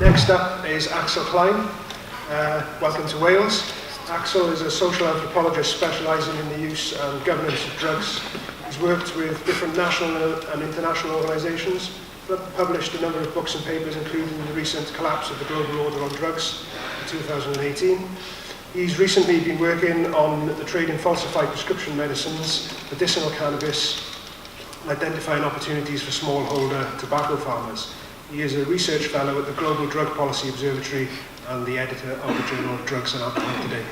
Next up is Axel Klein. Welcome to Wales. Axel is a social anthropologist specialising in the use and governance of drugs. He's worked with different national and international organisations, published a number of books and papers, including the recent collapse of the global order on drugs in 2018. He's recently been working on the trade in falsified prescription medicines, medicinal cannabis, and identifying opportunities for smallholder tobacco farmers. He is a research fellow at the Global Drug Policy Observatory and the editor of the Journal of Drugs and Alcohol Today.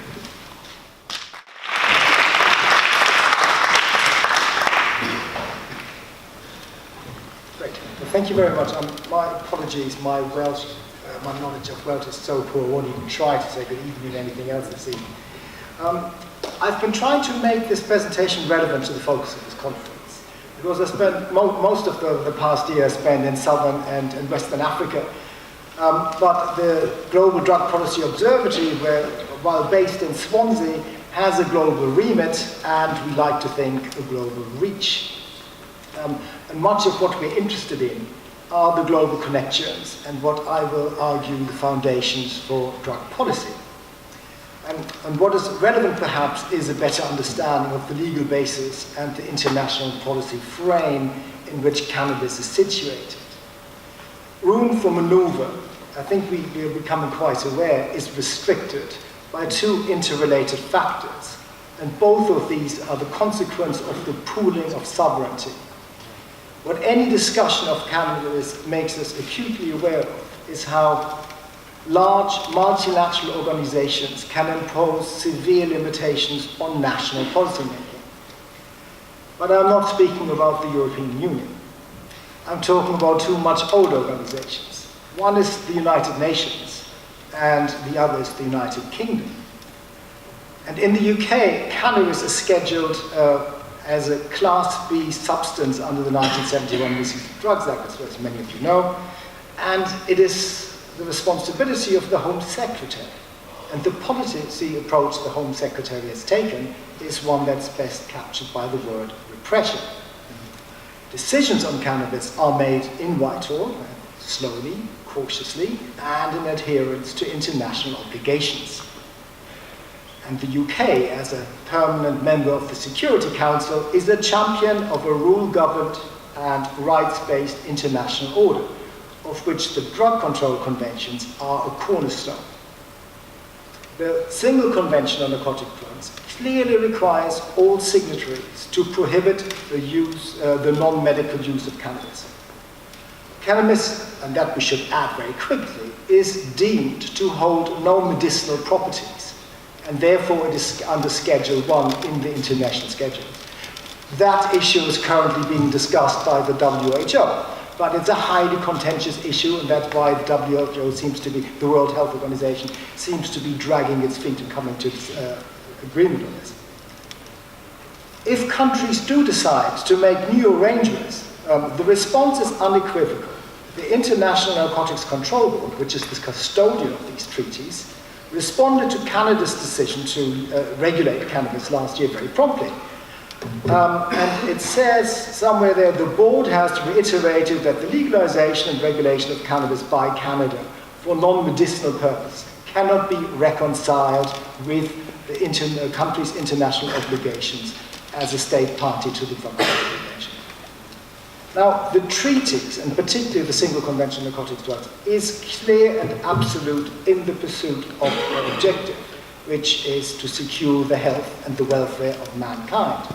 Great. Well, thank you very much. My apologies, my knowledge of Welsh is so poor, I won't even try to say good evening or anything else this evening. I've been trying to make this presentation relevant to the focus of this conference, because I spent most of the past year spent in Southern and Western Africa. But the Global Drug Policy Observatory, while based in Swansea, has a global remit and, we like to think, a global reach. And much of what we're interested in are the global connections and what I will argue the foundations for drug policy. And what is relevant, perhaps, is a better understanding of the legal basis and the international policy frame in which cannabis is situated. Room for maneuver, I think we are becoming quite aware, is restricted by two interrelated factors. And both of these are the consequence of the pooling of sovereignty. What any discussion of cannabis makes us acutely aware of is how large multilateral organizations can impose severe limitations on national policymaking. But I'm not speaking about the European Union. I'm talking about two much older organizations. One is the United Nations, and the other is the United Kingdom. And in the UK, cannabis is scheduled as a Class B substance under the 1971 Misuse of Drugs Act, as many of you know, and it is the responsibility of the Home Secretary. And the policy approach the Home Secretary has taken is one that's best captured by the word repression. Decisions on cannabis are made in Whitehall, slowly, cautiously, and in adherence to international obligations. And the UK, as a permanent member of the Security Council, is a champion of a rule-governed and rights-based international order, of which the drug control conventions are a cornerstone. The Single Convention on Narcotic Drugs clearly requires all signatories to prohibit the non-medical use of cannabis. Cannabis, and that we should add very quickly, is deemed to hold no medicinal properties, and therefore it is under Schedule 1 in the international schedule. That issue is currently being discussed by the WHO, but it's a highly contentious issue, and that's why the WHO seems to be, the World Health Organization, seems to be dragging its feet and coming to agreement on this. If countries do decide to make new arrangements, the response is unequivocal. The International Narcotics Control Board, which is the custodian of these treaties, responded to Canada's decision to regulate cannabis last year very promptly. And it says somewhere there, the board has reiterated that the legalization and regulation of cannabis by Canada for non-medicinal purposes cannot be reconciled with the country's international obligations as a state party to the drug convention. Now, the treaties, and particularly the Single Convention on Narcotic Drugs, is clear and absolute in the pursuit of their objective, which is to secure the health and the welfare of mankind.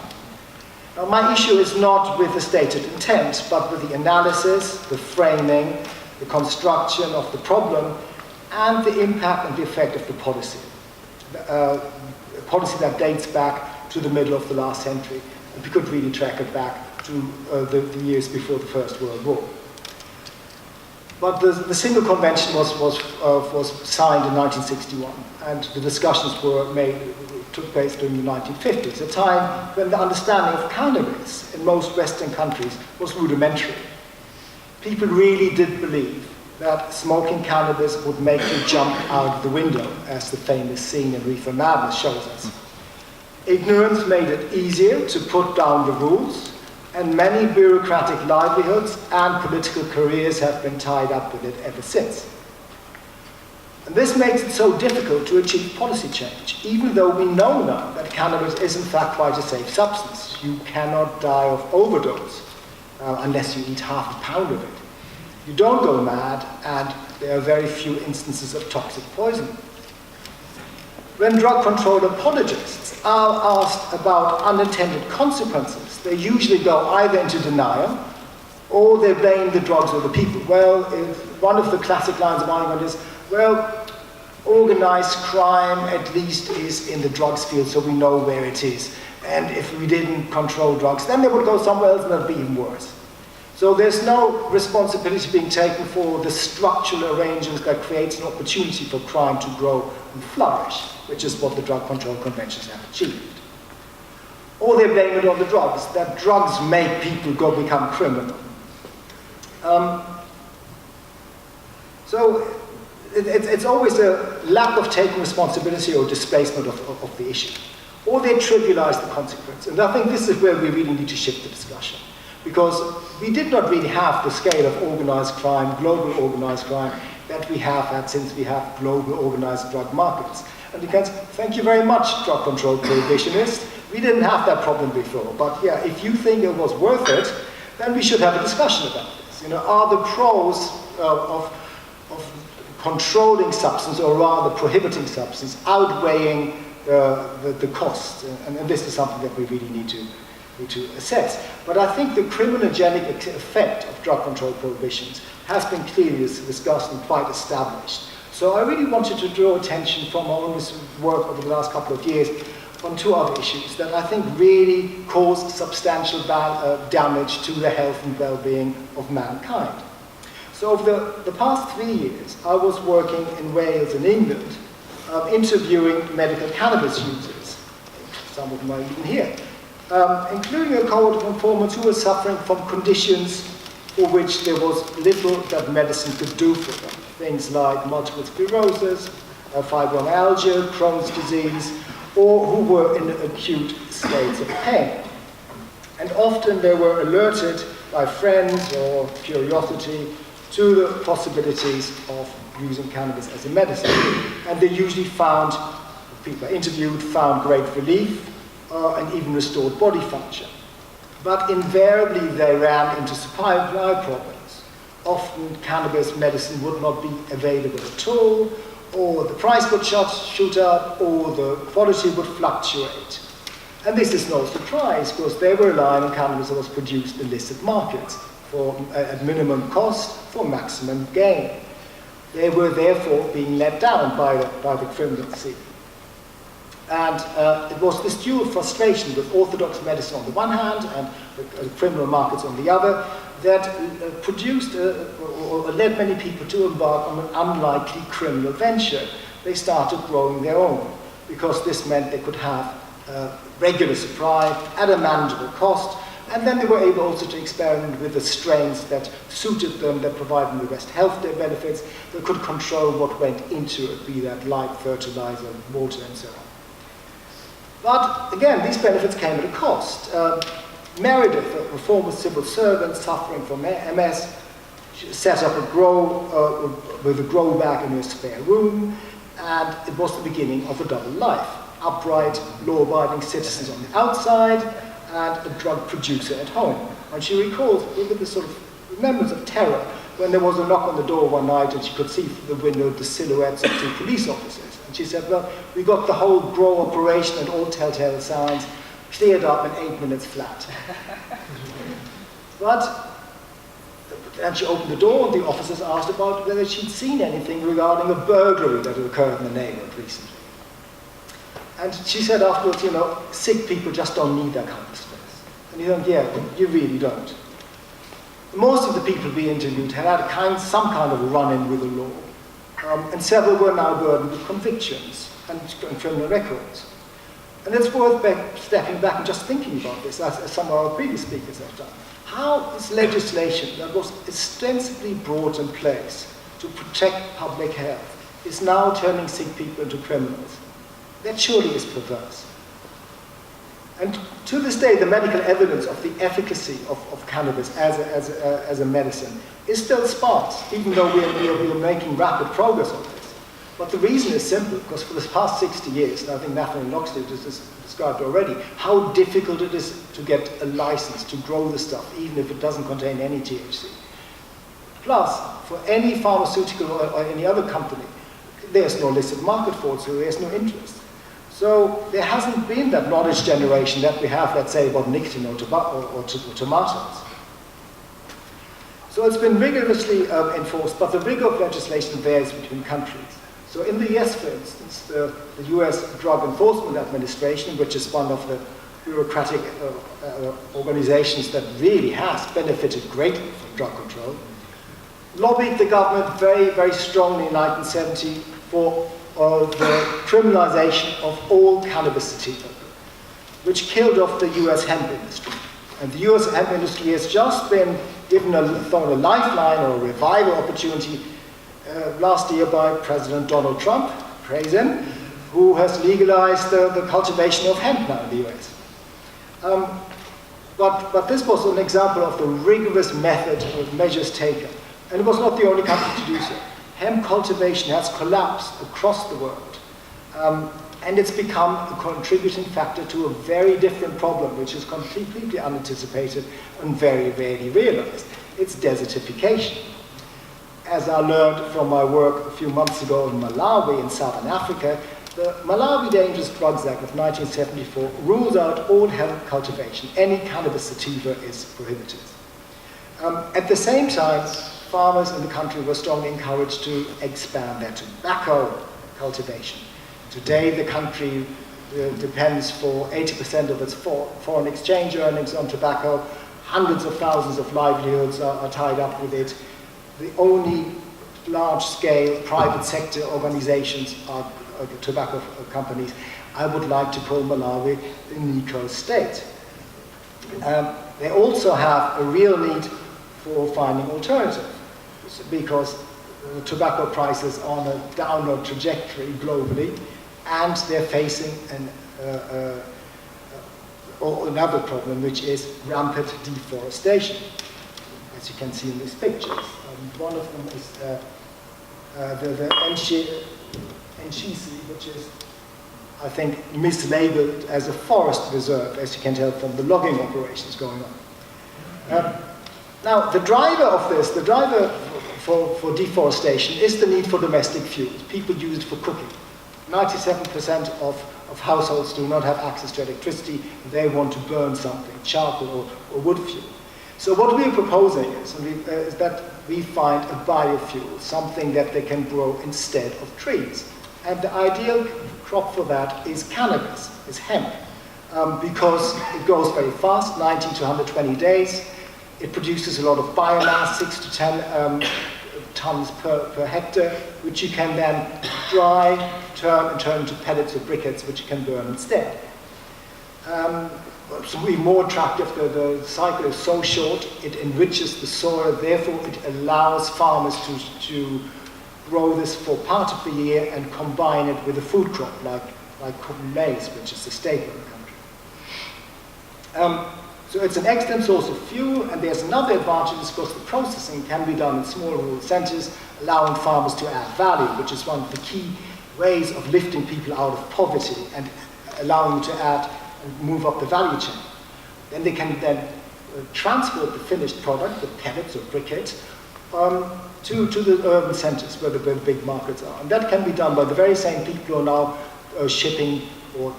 Now, my issue is not with the stated intent, but with the analysis, the framing, the construction of the problem, and the impact and the effect of the policy. A policy that dates back to the middle of the last century, and we could really track it back to the years before the First World War. But the Single Convention was signed in 1961, and the discussions took place during the 1950s, a time when the understanding of cannabis in most Western countries was rudimentary. People really did believe that smoking cannabis would make you jump out of the window, as the famous scene in Reefer Madness shows us. Ignorance made it easier to put down the rules, and many bureaucratic livelihoods and political careers have been tied up with it ever since. And this makes it so difficult to achieve policy change, even though we know now that cannabis is in fact quite a safe substance. You cannot die of overdose unless you eat half a pound of it. You don't go mad, and there are very few instances of toxic poisoning. When drug control apologists are asked about unintended consequences, they usually go either into denial or they blame the drugs or the people. Well, one of the classic lines of argument is, well, organized crime at least is in the drugs field, so we know where it is. And if we didn't control drugs, then they would go somewhere else and it would be even worse. So there's no responsibility being taken for the structural arrangements that creates an opportunity for crime to grow and flourish, which is what the drug control conventions have achieved. Or they blame it on the drugs, that drugs make people become criminal. So it's always a lack of taking responsibility or displacement of the issue. Or they trivialize the consequence. And I think this is where we really need to shift the discussion. Because we did not really have the scale of organized crime, global organized crime, that we have had since we have global organized drug markets. And you can say, thank you very much, drug control prohibitionists. We didn't have that problem before. But yeah, if you think it was worth it, then we should have a discussion about this. You know, are the pros of controlling substance, or rather prohibiting substance, outweighing the costs? And this is something that we really need to assess. But I think the criminogenic effect of drug control prohibitions has been clearly discussed and quite established. So I really wanted to draw attention from our own work over the last couple of years on two other issues that I think really caused substantial damage to the health and well-being of mankind. So over the past 3 years, I was working in Wales and England, interviewing medical cannabis users. Some of them are even here. Including a cohort of informants who were suffering from conditions for which there was little that medicine could do for them. Things like multiple sclerosis, fibromyalgia, Crohn's disease, or who were in acute states of pain. And often they were alerted by friends or curiosity to the possibilities of using cannabis as a medicine. And they usually found, people interviewed, found great relief, and even restored body function. But invariably they ran into supply problems. Often cannabis medicine would not be available at all, or the price would shoot up, or the quality would fluctuate. And this is no surprise, because they were relying on cannabis that was produced in illicit markets at minimum cost for maximum gain. They were therefore being let down by the criminal scene. And it was this dual frustration with orthodox medicine on the one hand and the criminal markets on the other that produced or led many people to embark on an unlikely criminal venture. They started growing their own because this meant they could have regular supply at a manageable cost, and then they were able also to experiment with the strains that suited them, that provided them the best health benefits. They could control what went into it, be that light, fertilizer, water, and so on. But again, these benefits came at a cost. Meredith, a former civil servant suffering from MS, set up with a grow bag in her spare room, and it was the beginning of a double life. Upright, law-abiding citizens on the outside, and a drug producer at home. And she recalls with this sort of remembrance of terror when there was a knock on the door one night and she could see through the window the silhouettes of 2 police officers. And she said, well, we got the whole grow operation and all telltale signs cleared up in 8 minutes flat. And she opened the door and the officers asked about whether she'd seen anything regarding a burglary that had occurred in the neighborhood recently. And she said afterwards, you know, sick people just don't need that kind of space. And you think, yeah, you really don't. Most of the people we interviewed had had some kind of run-in with the law. And several were now burdened with convictions and criminal records. And it's worth stepping back and just thinking about this, as some of our previous speakers have done. How is legislation that was ostensibly brought in place to protect public health is now turning sick people into criminals? That surely is perverse. And to this day, the medical evidence of the efficacy of cannabis as a medicine is still sparse, even though we are making rapid progress on this. But the reason is simple, because for the past 60 years, and I think Nathaniel Loxley has described already, how difficult it is to get a license to grow the stuff, even if it doesn't contain any THC. Plus, for any pharmaceutical or any other company, there's no illicit market for it, so there's no interest. So there hasn't been that knowledge generation that we have, let's say, about nicotine or tobacco or tomatoes. So it's been rigorously enforced, but the rigor of legislation varies between countries. So in the US, for instance, the US Drug Enforcement Administration, which is one of the bureaucratic organizations that really has benefited greatly from drug control, lobbied the government very, very strongly in 1970 for the criminalization of all cannabis sativa, which killed off the US hemp industry. And the US hemp industry has just been given a lifeline or a revival opportunity last year by President Donald Trump, praise him, who has legalized the cultivation of hemp now in the US. But this was an example of the rigorous method of measures taken. And it was not the only country to do so. Hemp cultivation has collapsed across the world. And it's become a contributing factor to a very different problem, which is completely unanticipated and very rarely realized. It's desertification. As I learned from my work a few months ago in Malawi in Southern Africa, the Malawi Dangerous Drugs Act of 1974 rules out all hemp cultivation. Any cannabis sativa is prohibited. At the same time, farmers in the country were strongly encouraged to expand their tobacco cultivation. Today, the country depends for 80% of its foreign exchange earnings on tobacco. Hundreds of thousands of livelihoods are tied up with it. The only large-scale private sector organizations are tobacco companies. I would like to call Malawi the Nico state. They also have a real need for finding alternatives, because tobacco prices are on a downward trajectory globally, and they're facing another problem, which is rampant deforestation, as you can see in these pictures. One of them is the Nchisi, which is, I think, mislabeled as a forest reserve, as you can tell from the logging operations going on. Now, the driver of this, the driver for deforestation is the need for domestic fuels. People use it for cooking. 97% of households do not have access to electricity. They want to burn something, charcoal or wood fuel. So what we're proposing is that we find a biofuel, something that they can grow instead of trees. And the ideal crop for that is cannabis, is hemp, because it grows very fast, 90 to 120 days. It produces a lot of biomass, 6 to 10 tons per hectare, which you can then dry, turn into pellets or briquettes, which you can burn instead. So even more attractive, the cycle is so short, it enriches the soil, therefore it allows farmers to grow this for part of the year and combine it with a food crop like cotton maize, which is the staple in the country. So it's an excellent source of fuel, and there's another advantage, because the processing can be done in small rural centres, allowing farmers to add value, which is one of the key ways of lifting people out of poverty and allowing them to add and move up the value chain. Then they can transport the finished product, the pellets or briquettes, to the urban centres where the big markets are. And that can be done by the very same people who are now shipping, or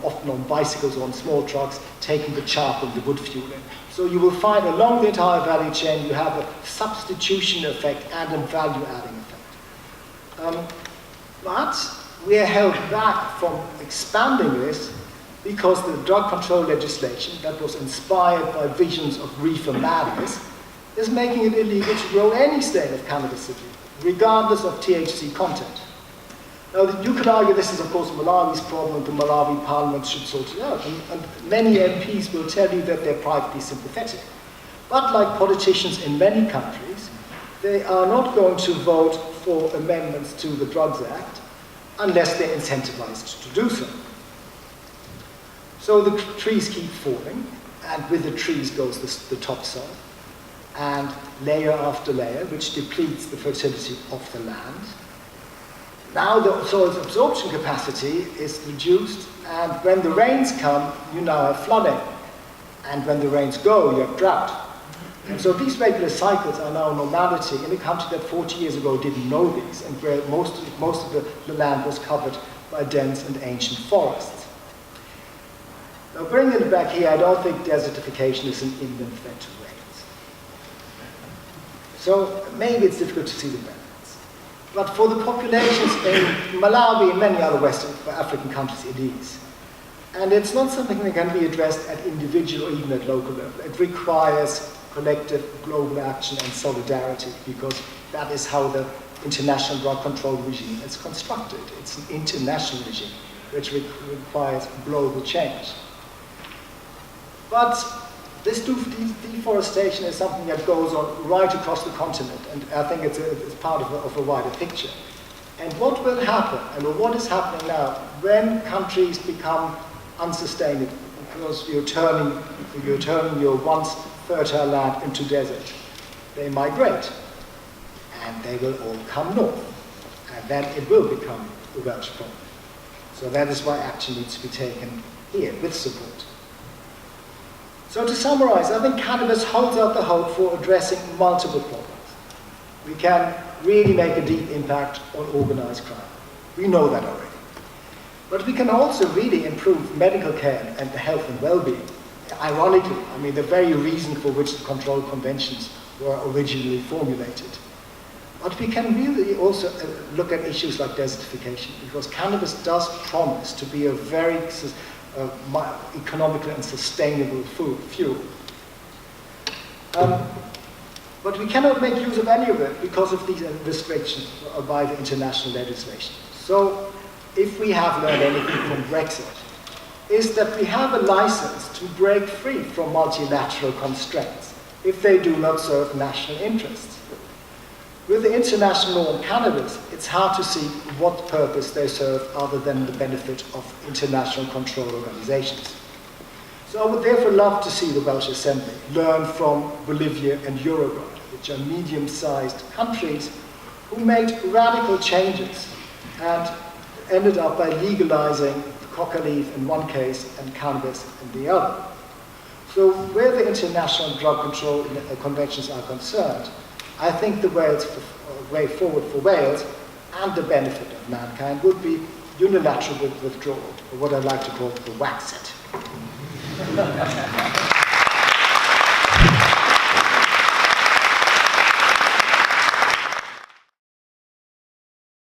often on bicycles or on small trucks, taking the charcoal, the wood fuel in. So you will find along the entire value chain you have a substitution effect and a value-adding effect. But we are held back from expanding this because the drug control legislation that was inspired by visions of reefer madness is making it illegal to grow any strain of cannabis sativa, regardless of THC content. Now, you could argue this is, of course, Malawi's problem, the Malawi Parliament should sort it out, and many MPs will tell you that they're privately sympathetic. But like politicians in many countries, they are not going to vote for amendments to the Drugs Act unless they're incentivized to do so. So the trees keep falling, and with the trees goes the topsoil, and layer after layer, which depletes the fertility of the land. Now the soil's absorption capacity is reduced, and when the rains come, you now have flooding. And when the rains go, you have drought. And so these regular cycles are now normality in a country that 40 years ago didn't know these, and where most of the land was covered by dense and ancient forests. Now bringing it back here, I don't think desertification is an inland threat to Wales. So maybe it's difficult to see the benefits. But for the populations in Malawi and many other West African countries, it is. And it's not something that can be addressed at individual or even at local level. It requires collective global action and solidarity, because that is how the international drug control regime is constructed. It's an international regime which requires global change. But this deforestation is something that goes on right across the continent, and I think it's part of a wider picture. And what will happen, and what is happening now, when countries become unsustainable, because you're turning your once fertile land into desert, they migrate, and they will all come north, and then it will become a Welsh problem. So that is why action needs to be taken here with support. So to summarize, I think cannabis holds out the hope for addressing multiple problems. We can really make a deep impact on organized crime. We know that already. But we can also really improve medical care and the health and well-being. Ironically, I mean, the very reason for which the control conventions were originally formulated. But we can really also look at issues like desertification, because cannabis does promise to be a very economical and sustainable fuel. But we cannot make use of any of it because of these restrictions by the international legislation. So, if we have learned anything from Brexit, is that we have a license to break free from multilateral constraints if they do not serve national interests. With the international law on cannabis, it's hard to see what purpose they serve other than the benefit of international control organizations. So I would therefore love to see the Welsh Assembly learn from Bolivia and Uruguay, which are medium-sized countries who made radical changes and ended up by legalizing coca leaf in one case and cannabis in the other. So where the international drug control conventions are concerned, I think the way forward for Wales and the benefit of mankind would be unilateral withdrawal, or what I like to call the wax it.